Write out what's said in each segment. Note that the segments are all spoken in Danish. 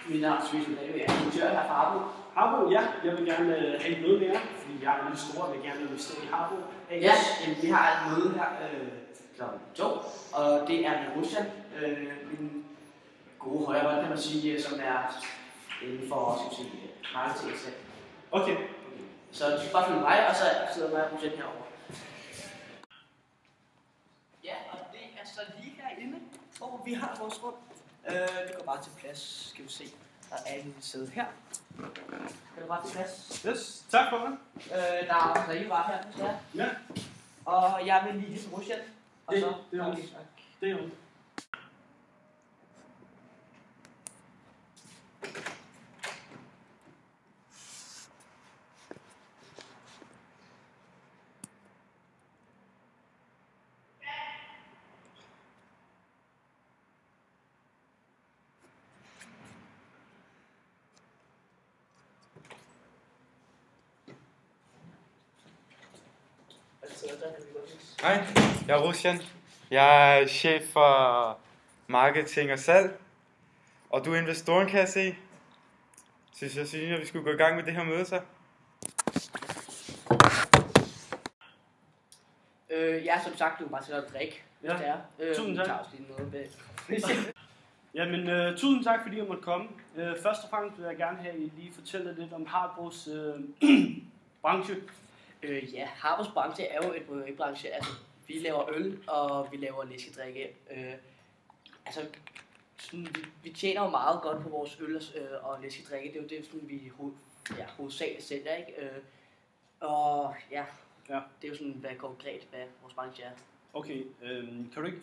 Mit navn er Svend David, jeg er direktør her fra Harbo. Harbo, ja. Jeg vil gerne have et møde med jer, fordi jeg er lidt stor og vil gerne investere i Harbo. Ja, vi har et møde her kl. 2, og det er med Rusland, min gode højre hånd, kan man sige, som er inden for marketing. Okay. Så du skal bare følge mig, og så sidder mig og Rusland herovre. Ja, og det er så lige herinde, hvor vi har vores rum. Det går bare til plads, skal vi se. Der er en sæde her. Kan du bare til plads? Yes, tak for mig. Der er også ikke bare her, hvis det er. Ja. Og jeg vil lige til Rusland. Og så det er jo. Det er jo. Hej, jeg er Rusjan. Jeg er chef for marketing og salg. Og du er investoren, kan jeg se. Så jeg synes, at vi skulle gå i gang med det her møde så. Ja, som sagt, du er bare til at drikke, hvis det er. Tusind tak. Tager også lige noget med. Jamen, tusind tak, fordi jeg måtte komme. Først og fremmest vil jeg gerne have, at I lige fortæller lidt om Harbos branche. Ja, Harbos branche er jo et bryggeribranche. Altså, vi laver øl, og vi laver læskedrikke. Altså, sådan, vi tjener jo meget godt på vores øl og læskedrikke. Det er jo det, sådan, vi hovedsageligt sælger, ikke? Og ja, det er jo sådan, hvad konkret, hvad vores branche er. Okay, kan du ikke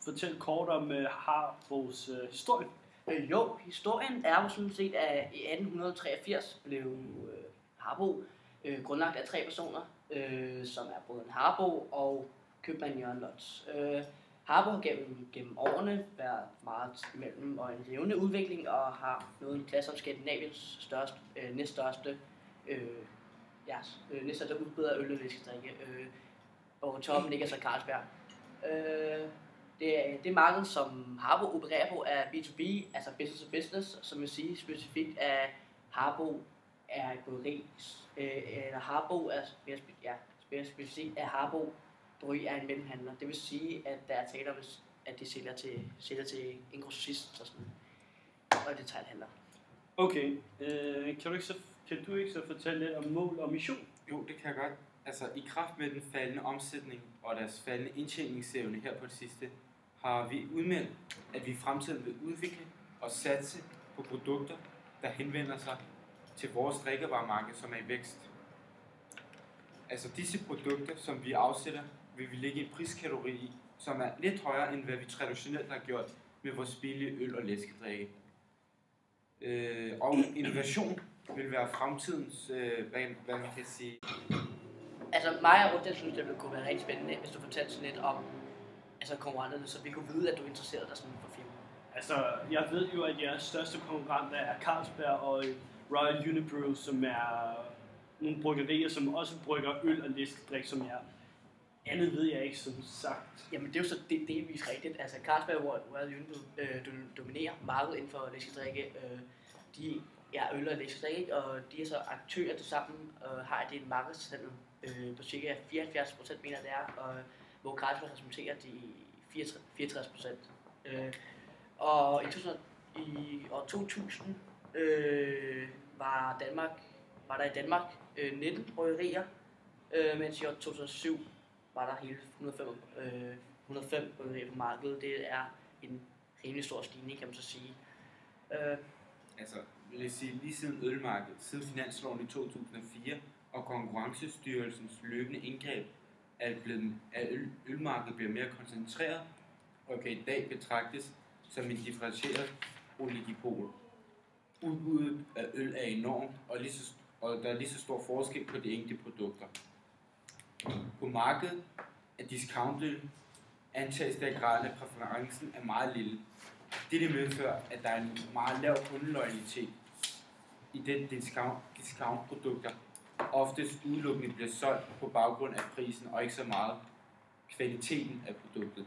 fortælle kort om Harbos historie? Jo, historien er jo sådan set, at i 1883 blev Harbo grundlagt af 3 personer, som er både en Harbo og købmand Jørgen Lotz. Harbo har gennem årene været meget mellem og en levende udvikling og har nået en klasse som Skandinaviens næststørste udbyder af øl og læskedrikke. Og toppen ligger så Carlsberg. Det marked, som Harbo opererer på, er B2B, altså business to business, som vil sige specifikt, at Harbo er et bryggeri, eller Harbo er specifikt, at Harbo bryggeri er en mellemhandler. Det vil sige, at der er tale om, at de sælger til en grossist og sådan, og detailhandler. Okay, kan du ikke så fortælle lidt om mål og mission? Jo, det kan jeg godt. Altså, i kraft med den faldende omsætning og deres faldende indtjeningsevne her på det sidste, har vi udmeldt, at vi i fremtiden vil udvikle og satse på produkter, der henvender sig til vores drikkevaremarked, som er i vækst. Altså disse produkter, som vi afsætter, vil vi lægge en priskategori i, som er lidt højere, end hvad vi traditionelt har gjort med vores billige øl og læskedrikke. Og innovation vil være fremtidens, hvad man kan sige. Altså mig og Rutten synes, det kunne være rigtig spændende, hvis du fortalte sådan lidt om konkurrenterne, så vi kunne vide, at du interesserede dig sådan for firmaet. Altså, jeg ved jo, at jeres største konkurrenter er Carlsberg og Royal Unibrew, som er nogle bryggerier, som også brygger øl og læskedrik, som jeg. Andet ved jeg ikke, som sagt. Jamen det er jo så delvis rigtigt. Altså Carlsberg og Royal Unibrew dominerer markedet inden for læskedrikke. De er øl og læskedrikke, og de er så aktører til sammen og har et markedshandel på cirka 74%, mener det er, og hvor Carlsberg repræsenterer de 64%. Og i år 2000 var der i Danmark 19 bryggerier, mens i år 2007 var der hele 105 bryggerier på markedet. Det er en rimelig stor stigning, kan man så sige. Altså, vil jeg sige, lige siden ølmarkedet, siden finansloven i 2004 og Konkurrencestyrelsens løbende indgreb, at ølmarkedet bliver mere koncentreret og kan i dag betragtes som en differentieret oligopol. Udbuddet af øl er enormt, og der er lige så stor forskel på de enkelte produkter. På markedet af discountøl antages det, at graden af præferencen er meget lille. Det medfører, at der er en meget lav kundeloyalitet i den discountprodukter. Oftest udelukkende bliver solgt på baggrund af prisen og ikke så meget kvaliteten af produktet.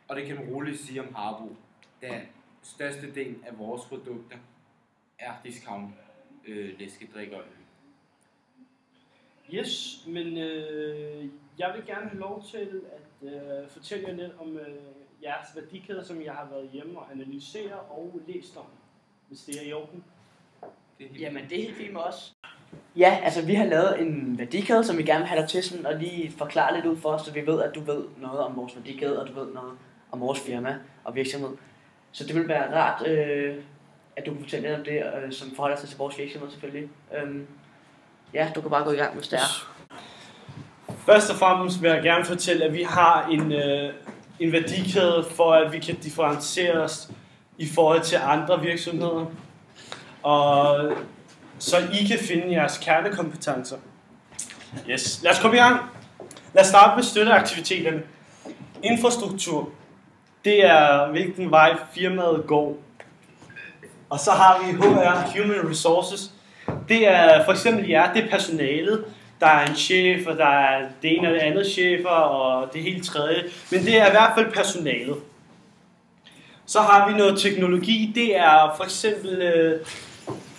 Og det kan man roligt sige om Harbo, da størstedelen af vores produkter er discount læskedrik og øl. Yes, men jeg vil gerne have lov til at fortælle jer lidt om jeres værdikæder, som jeg har været hjemme og analysere og læst om, hvis det er i orden. Jamen, det er helt fint med os. Ja, altså vi har lavet en værdikæde, som vi gerne vil have dig til sådan, og lige forklare lidt ud for os, så vi ved, at du ved noget om vores værdikæde, og du ved noget om vores firma og virksomhed. Så det vil være rart, at du kan fortælle lidt om det, som forholder sig til vores virksomhed selvfølgelig. Ja, du kan bare gå i gang, hvis det er. Først og fremmest vil jeg gerne fortælle, at vi har en værdikæde for, at vi kan differentiere os i forhold til andre virksomheder. Og så I kan finde jeres kernekompetencer. Yes, lad os komme i gang. Lad os starte med støtteaktiviteterne. Infrastruktur. Det er, hvilken vej firmaet går. Og så har vi HR, Human Resources. Det er for eksempel jer, det er personalet. Der er en chef, og der er det ene og det andet chefer, og det helt tredje. Men det er i hvert fald personalet. Så har vi noget teknologi. Det er for eksempel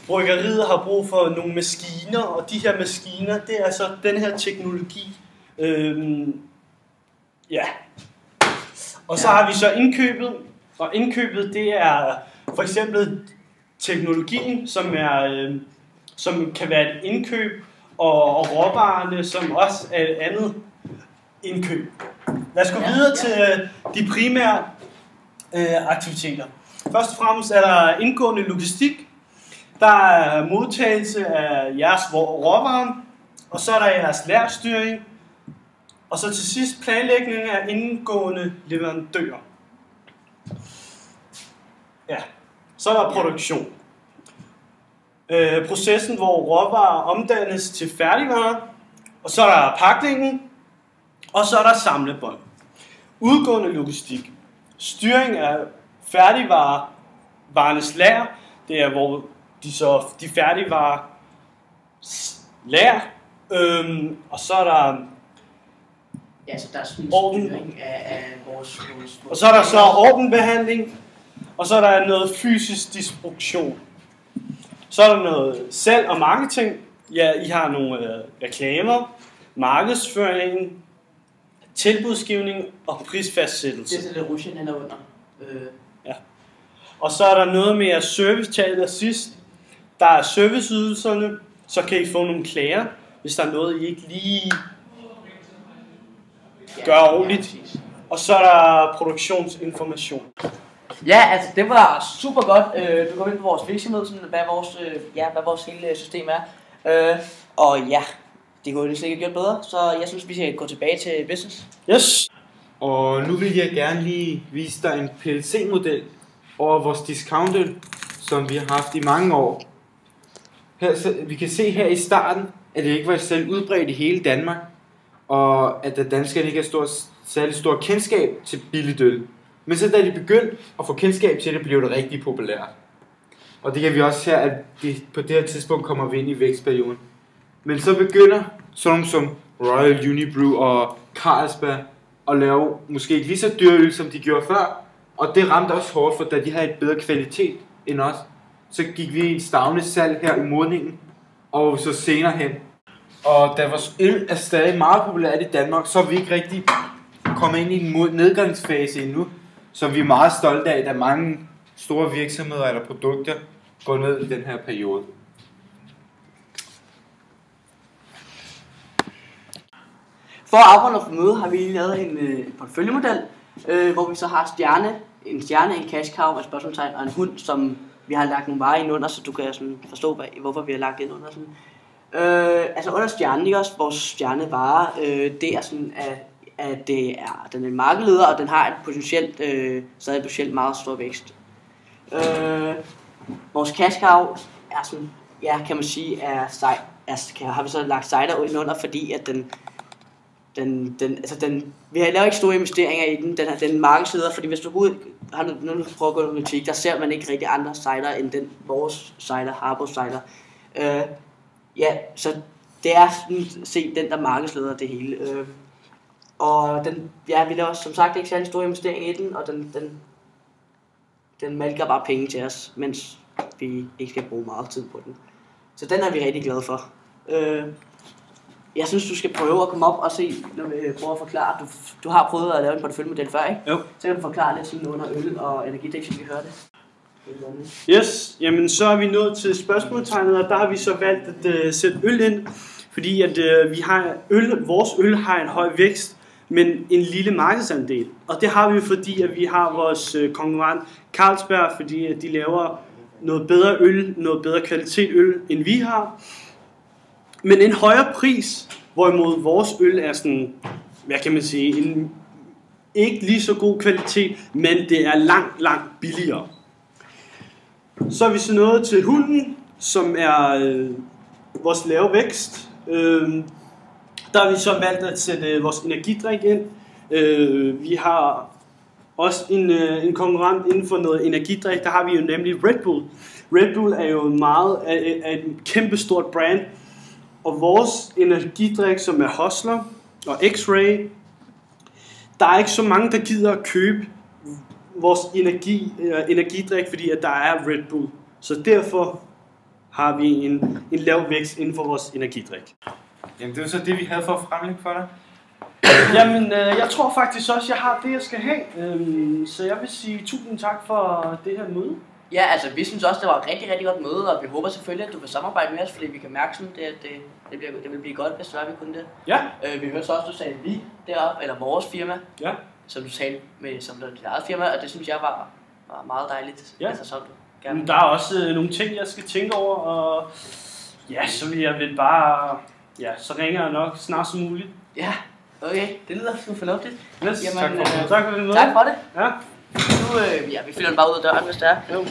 bryggeriet har brug for nogle maskiner, og de her maskiner, det er så den her teknologi. Ja. Og så har vi så indkøbet, og indkøbet det er for eksempel teknologien, som kan være et indkøb, og råvarerne, som også er et andet indkøb. Lad os gå videre til de primære aktiviteter. Først og fremmest er der indgående logistik. Der er modtagelse af jeres råvarer, og så er der jeres lærstyring, og så til sidst planlægning af indgående leverandører. Ja, så er der produktion. Processen, hvor råvarer omdannes til færdigvarer, og så er der pakningen, og så er der samlebånd. Udgående logistik. Styring af færdigvarernes lager, det er hvor de færdigvarer lager, og så er der ja, så der er sådan en styring af vores og så er der så ordenbehandling, og så er der noget fysisk distribution. Så er der noget salg og marketing. Ja, I har nogle reklamer, markedsføring, tilbudsgivning og prisfastsættelse. Det er det Rusjen, han er under. Ja. Og så er der noget mere service til allersidst. Der er serviceydelserne, så kan I få nogle klager, hvis der er noget, I ikke lige gør ordentligt. Og så er der produktionsinformation. Ja, altså det var super godt. Du kom ind på vores virksomhed, sådan, hvad vores hele system er. Og ja, det kunne jo slet ikke gjort bedre, så jeg synes, vi skal gå tilbage til business. Yes! Og nu vil jeg gerne lige vise dig en PLC-model over vores discounter, som vi har haft i mange år. Her, så vi kan se her i starten, at det ikke var selv udbredt i hele Danmark, og at danskerne ikke har særlig stor kendskab til billigt øl. Men så da de begyndte at få kendskab til det, blev det rigtig populært. Og det kan vi også her, at på det her tidspunkt kommer vi ind i vækstperioden. Men så begynder sådan som Royal Unibrew og Carlsberg at lave måske ikke lige så dyre øl, som de gjorde før. Og det ramte også hårdt, for da de havde et bedre kvalitet end os, så gik vi i en stavne salg her i modningen, og så senere hen. Og da vores øl er stadig meget populært i Danmark, så er vi ikke rigtig kommet ind i en nedgangsfase endnu, som vi er meget stolte af, da mange store virksomheder eller produkter går ned i den her periode. For at afrunde for møde har vi lige lavet en porteføljemodel, hvor vi så har en stjerne, en cash cow, et spørgsmålstegn og en hund, som vi har lagt nogle varer ind under, så du kan sådan forstå, hvorfor vi har lagt det ind under. Sådan. Altså under stjernen, ikke også? Vores stjernevare, det er sådan, at den er en markedleder, og den har et potentielt meget stor vækst. Vores cash cow er sådan, ja, kan man sige, har vi så lagt cider ind under, fordi at vi har lavet ikke store investeringer i den markedsleder, fordi hvis du prøver at gå i butik, der ser man ikke rigtig andre cider end vores cider, Harbo cider. Ja, så det er sådan set den, der markedsleder det hele. Og vi laver som sagt ikke særlig store investeringer i den, og den malker bare penge til os, mens vi ikke skal bruge meget tid på den. Så den er vi rigtig glade for. Jeg synes, du skal prøve at komme op og se, når vi prøver at forklare. Du har prøvet at lave en porteføljemodel før, ikke? Jo. Så kan du forklare lidt sådan under øl og energidrik, så vi kan høre det. Yes, jamen så er vi nået til spørgsmålstegnet, og der har vi så valgt at sætte øl ind, fordi at vores øl har en høj vækst, men en lille markedsandel. Og det har vi fordi, at vi har vores konkurrent Carlsberg, fordi at de laver noget bedre øl, noget bedre kvalitet øl, end vi har. Men en højere pris, hvorimod vores øl er sådan, hvad kan man sige, en ikke lige så god kvalitet, men det er langt billigere. Så er vi så nået til hunden, som er vores lave vækst. Der har vi så valgt at sætte vores energidrik ind. Vi har også en konkurrent inden for noget energidrik. Der har vi jo nemlig Red Bull. Red Bull er jo er et kæmpestort brand. Og vores energidrik, som er Hustler og X-Ray, der er ikke så mange, der gider at købe vores energidrik, fordi at der er Red Bull. Så derfor har vi en lav vækst inden for vores energidrik. Jamen det var så det, vi havde for at fremlægge for dig. Jamen, jeg tror faktisk også, jeg har det, jeg skal have. Så jeg vil sige tusind tak for det her møde. Ja, altså vi synes også, det var et rigtig, rigtig godt møde, og vi håber selvfølgelig, at du vil samarbejde med os, fordi vi kan mærke sådan, det vil blive godt, hvis det kunne det. Ja. Vi hørte så også, du sagde vi deroppe, eller vores firma, ja, som du talte med som dit eget firma, og det synes jeg var meget dejligt. Ja. Altså, som du gerne. Der er også nogle ting, jeg skal tænke over, og ja, så vil jeg vel bare, så ringer jeg nok snart som muligt. Ja, okay, det lyder sgu fornuftigt. Yes, Jamen, tak for det. Tak for det. Ja. Nu, vi finder den bare ud af døren, hvis det er. Jo.